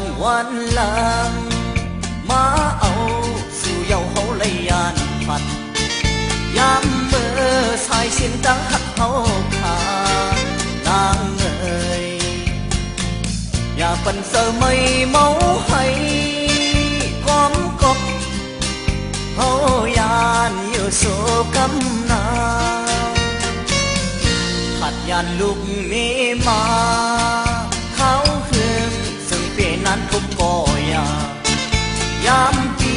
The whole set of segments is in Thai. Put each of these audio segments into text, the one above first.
อนวันหลังมาเอาสู่เยาเฮาเลยยานพัดยามเมื่อสายสิ้นดังหักเฮาขาดนางเอ่ยอย่าปันเสอไม่เมาให้ก้อมกบเฮายานอยู่โศกำนาขัดยานลูกนี้มาเขาคืนซึ่งเป็นนั้นทุกก่อยายามปี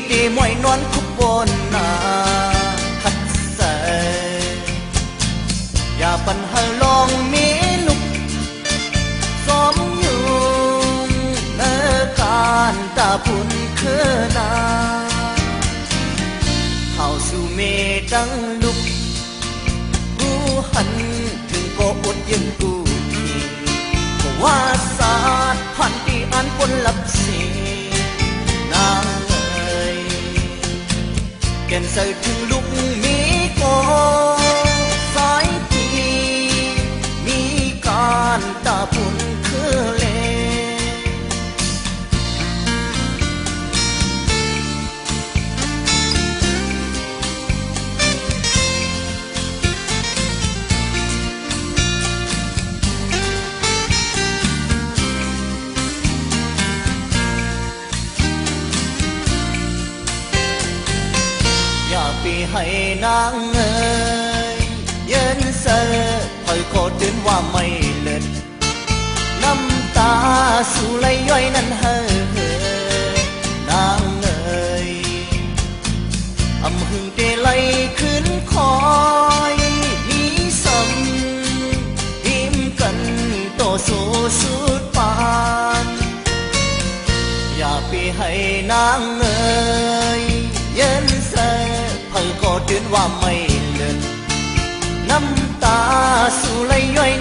เตมวยนอนคุบบนนาขัดเสอย่าปันให้ลองมีนุกซ้อมอยู่เนื้อการตาพุ่นคือนาเข้าสู่เมดังลุกผู้หันถึงก็อดยังกูก็ว่าศาสตร์พันที่อันคนลับเสียนางเอ่ยแก่นใส่ถึงลุกมีก็สายทีมีการตาพุ่นคือเลให้นางเอ่ยเยินเสอคอยขอเตือนว่าไม่เลิศน้ำตาสู่ไหลย้อยนั้นเฮ่อนางเอ่ยอำหึงเตไหลขึ้นคอยมีสำหิมกันต่อสู้สุดปานอย่าไปให้นางเอ่ยเยินเสอก็เตือนว่าไม่เลิศน้ำตาสู่ไหลย้อย